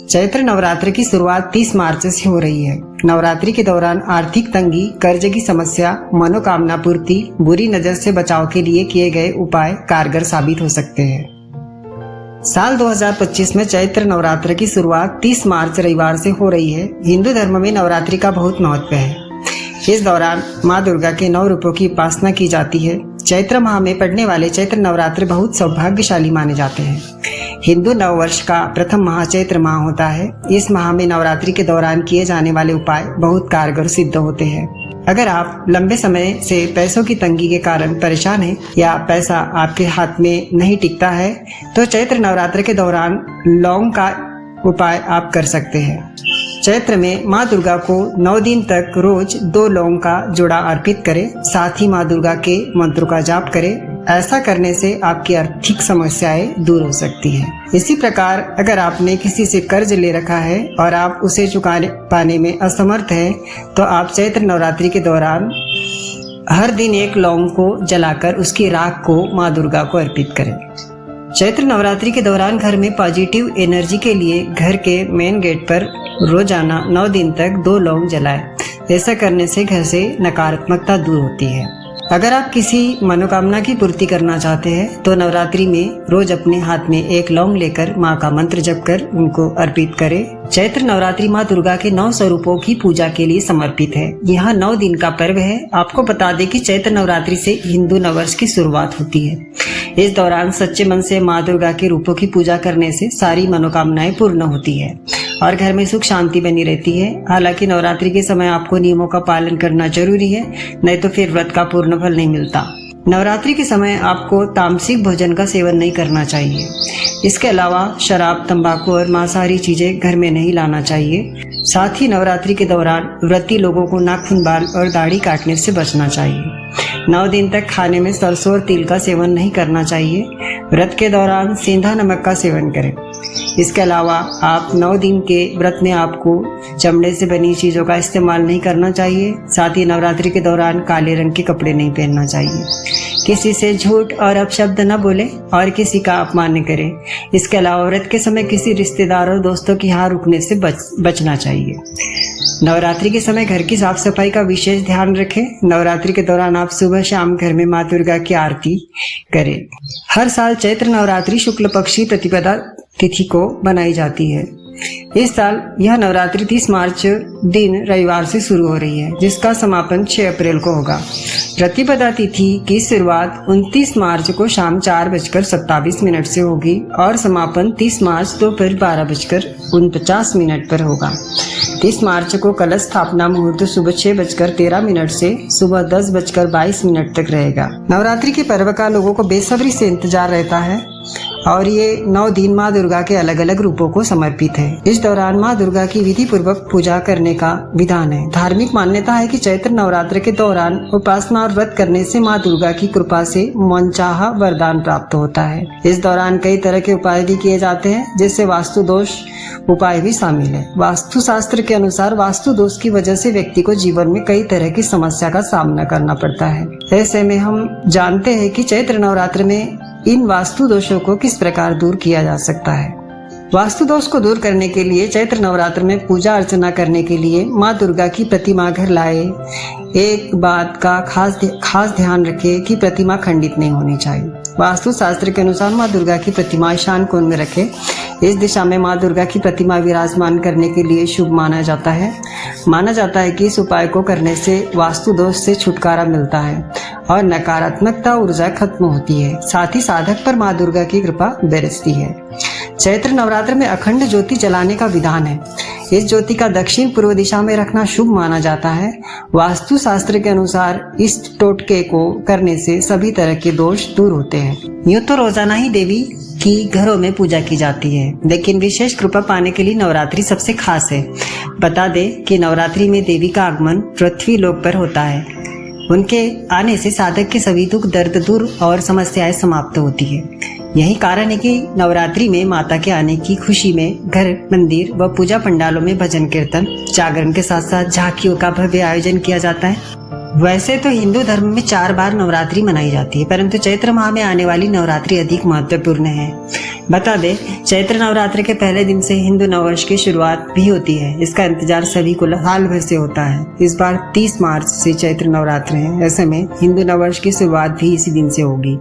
चैत्र नवरात्र की शुरुआत 30 मार्च से हो रही है। नवरात्रि के दौरान आर्थिक तंगी, कर्ज की समस्या, मनोकामना पूर्ति, बुरी नजर से बचाव के लिए किए गए उपाय कारगर साबित हो सकते हैं। साल 2025 में चैत्र नवरात्र की शुरुआत 30 मार्च रविवार से हो रही है। हिंदू धर्म में नवरात्रि का बहुत महत्व है। इस दौरान माँ दुर्गा के 9 रूपों की उपासना की जाती है। चैत्र माह में पड़ने वाले चैत्र नवरात्र बहुत सौभाग्यशाली माने जाते हैं। हिंदू नववर्ष का प्रथम माह चैत्र माह होता है। इस माह में नवरात्रि के दौरान किए जाने वाले उपाय बहुत कारगर सिद्ध होते हैं। अगर आप लंबे समय से पैसों की तंगी के कारण परेशान हैं या पैसा आपके हाथ में नहीं टिकता है, तो चैत्र नवरात्र के दौरान लौंग का उपाय आप कर सकते हैं। चैत्र में माँ दुर्गा को 9 दिन तक रोज 2 लौंग का जोड़ा अर्पित करें। साथ ही माँ दुर्गा के मंत्रों का जाप करें। ऐसा करने से आपकी आर्थिक समस्याएं दूर हो सकती हैं। इसी प्रकार अगर आपने किसी से कर्ज ले रखा है और आप उसे चुका पाने में असमर्थ हैं, तो आप चैत्र नवरात्रि के दौरान हर दिन 1 लौंग को जलाकर उसकी राख को माँ दुर्गा को अर्पित करें। चैत्र नवरात्रि के दौरान घर में पॉजिटिव एनर्जी के लिए घर के मेन गेट पर रोजाना 9 दिन तक 2 लौंग जलाएं। ऐसा करने से घर से नकारात्मकता दूर होती है। अगर आप किसी मनोकामना की पूर्ति करना चाहते हैं, तो नवरात्रि में रोज अपने हाथ में 1 लौंग लेकर माँ का मंत्र जप कर उनको अर्पित करें। चैत्र नवरात्रि माँ दुर्गा के 9 स्वरूपों की पूजा के लिए समर्पित है। यह 9 दिन का पर्व है। आपको बता दें कि चैत्र नवरात्रि से हिंदू नववर्ष की शुरुआत होती है। इस दौरान सच्चे मन से माँ दुर्गा के रूपों की पूजा करने से सारी मनोकामनाएं पूर्ण होती है और घर में सुख शांति बनी रहती है। हालांकि नवरात्रि के समय आपको नियमों का पालन करना जरूरी है, नहीं तो फिर व्रत का पूर्ण फल नहीं मिलता। नवरात्रि के समय आपको तामसिक भोजन का सेवन नहीं करना चाहिए। इसके अलावा शराब, तंबाकू और मांसाहारी चीजें घर में नहीं लाना चाहिए। साथ ही नवरात्रि के दौरान व्रती लोगों को नाखून, बाल और दाढ़ी काटने से बचना चाहिए। 9 दिन तक खाने में सरसों और तिल का सेवन नहीं करना चाहिए। व्रत के दौरान सेंधा नमक का सेवन करें। इसके अलावा आप 9 दिन के व्रत में आपको चमड़े से बनी चीजों का इस्तेमाल नहीं करना चाहिए। साथ ही नवरात्रि के दौरान काले रंग के कपड़े नहीं पहनना चाहिए। किसी से झूठ और अपशब्द न बोले और किसी का अपमान न करें। इसके अलावा व्रत के समय किसी रिश्तेदार और दोस्तों की हार रुकने से बचना चाहिए। नवरात्रि के समय घर की साफ सफाई का विशेष ध्यान रखें। नवरात्रि के दौरान आप सुबह शाम घर में माँ दुर्गा की आरती करें। हर साल चैत्र नवरात्रि शुक्ल पक्षी प्रतिपदा तिथि को बनाई जाती है। इस साल यह नवरात्रि 30 मार्च दिन रविवार से शुरू हो रही है, जिसका समापन 6 अप्रैल को होगा। प्रतिपदा तिथि की शुरुआत 29 मार्च को शाम 4:27 से होगी और समापन 30 मार्च दोपहर 12:49 पर होगा। 30 मार्च को कलश स्थापना मुहूर्त सुबह 6:13 से सुबह 10:22 तक रहेगा। नवरात्रि के पर्व का लोगों को बेसब्री से इंतजार रहता है और ये 9 दिन माँ दुर्गा के अलग अलग रूपों को समर्पित है। इस दौरान माँ दुर्गा की विधि पूर्वक पूजा करने का विधान है। धार्मिक मान्यता है कि चैत्र नवरात्र के दौरान उपासना और व्रत करने से माँ दुर्गा की कृपा से मनचाहा वरदान प्राप्त होता है। इस दौरान कई तरह के उपाय भी किए जाते हैं, जिससे वास्तु दोष उपाय भी शामिल है। वास्तु शास्त्र के अनुसार वास्तु दोष की वजह से व्यक्ति को जीवन में कई तरह की समस्या का सामना करना पड़ता है। ऐसे में हम जानते हैं कि चैत्र नवरात्र में इन वास्तु दोषों को किस प्रकार दूर किया जा सकता है। वास्तु दोष को दूर करने के लिए चैत्र नवरात्र में पूजा अर्चना करने के लिए माँ दुर्गा की प्रतिमा घर लाए। एक बात का खास ध्यान रखें कि प्रतिमा खंडित नहीं होनी चाहिए। वास्तु शास्त्र के अनुसार माँ दुर्गा की प्रतिमा ईशान कोण में रखें। इस दिशा में माँ दुर्गा की प्रतिमा विराजमान करने के लिए शुभ माना जाता है। माना जाता है कि इस उपाय को करने से वास्तु दोष से छुटकारा मिलता है और नकारात्मकता ऊर्जा खत्म होती है। साथ ही साधक पर माँ दुर्गा की कृपा बरसती है। चैत्र नवरात्र में अखंड ज्योति जलाने का विधान है। इस ज्योति का दक्षिण पूर्व दिशा में रखना शुभ माना जाता है। वास्तु शास्त्र के अनुसार इस टोटके को करने से सभी तरह के दोष दूर होते हैं। यूँ तो रोजाना ही देवी की घरों में पूजा की जाती है, लेकिन विशेष कृपा पाने के लिए नवरात्रि सबसे खास है। बता दें कि नवरात्रि में देवी का आगमन पृथ्वी लोक पर होता है। उनके आने से साधक के सभी दुख दर्द दूर और समस्याएं समाप्त होती है। यही कारण है कि नवरात्रि में माता के आने की खुशी में घर, मंदिर व पूजा पंडालों में भजन कीर्तन, जागरण के साथ साथ झांकियों का भव्य आयोजन किया जाता है। वैसे तो हिंदू धर्म में 4 बार नवरात्रि मनाई जाती है, परंतु चैत्र माह में आने वाली नवरात्रि अधिक महत्वपूर्ण है। बता दे, चैत्र नवरात्र के पहले दिन से हिंदू नववर्ष की शुरुआत भी होती है। इसका इंतजार सभी को साल भर से होता है। इस बार 30 मार्च से चैत्र नवरात्र है। ऐसे में हिंदू नववर्ष की शुरुआत भी इसी दिन से होगी।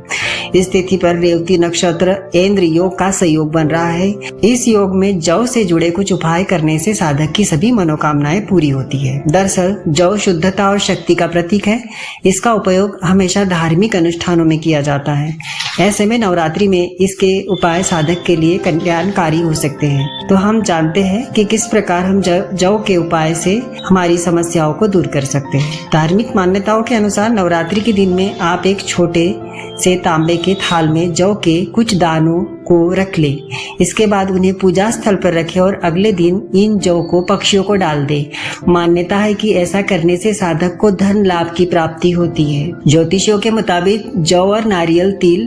इस तिथि पर रेवती नक्षत्र इंद्र योग का संयोग बन रहा है। इस योग में जौ से जुड़े कुछ उपाय करने से साधक की सभी मनोकामनाएं पूरी होती है। दरअसल जौ शुद्धता और शक्ति का प्रतीक है। इसका उपयोग हमेशा धार्मिक अनुष्ठानों में किया जाता है। ऐसे में नवरात्रि में इसके उपाय साधक के लिए कल्याणकारी हो सकते हैं। तो हम जानते हैं कि किस प्रकार हम जौ के उपाय से हमारी समस्याओं को दूर कर सकते हैं। धार्मिक मान्यताओं के अनुसार नवरात्रि के दिन में आप एक छोटे से तांबे के थाल में जौ के कुछ दानों को रख ले। इसके बाद उन्हें पूजा स्थल पर रखें और अगले दिन इन जौ को पक्षियों को डाल दे। मान्यता है कि ऐसा करने से साधक को धन लाभ की प्राप्ति होती है। ज्योतिषियों के मुताबिक जौ और नारियल, तिल,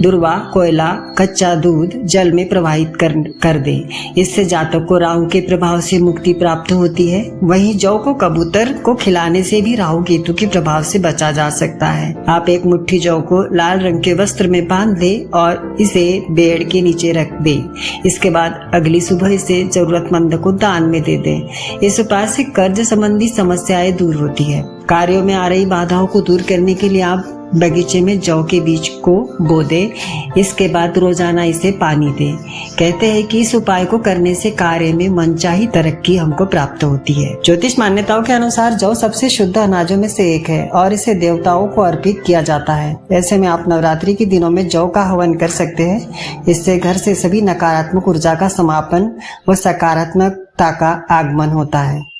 दुर्वा, कोयला, कच्चा दूध जल में प्रवाहित कर दे। इससे जातक को राहु के प्रभाव से मुक्ति प्राप्त होती है। वहीं जौ को कबूतर को खिलाने से भी राहु केतु के प्रभाव से बचा जा सकता है। आप एक मुट्ठी जौ को लाल रंग के वस्त्र में बांध ले और इसे बेड़ के नीचे रख दे। इसके बाद अगली सुबह इसे जरूरतमंद को दान में दे दें। इस उपाय से कर्ज संबंधी समस्याएं दूर होती है। कार्यों में आ रही बाधाओं को दूर करने के लिए आप बगीचे में जौ के बीज को बो दे। इसके बाद रोजाना इसे पानी दे। कहते हैं कि इस उपाय को करने से कार्य में मनचाही तरक्की हमको प्राप्त होती है। ज्योतिष मान्यताओं के अनुसार जौ सबसे शुद्ध अनाजों में से एक है और इसे देवताओं को अर्पित किया जाता है। ऐसे में आप नवरात्रि के दिनों में जौ का हवन कर सकते हैं। इससे घर से सभी नकारात्मक ऊर्जा का समापन व सकारात्मकता का आगमन होता है।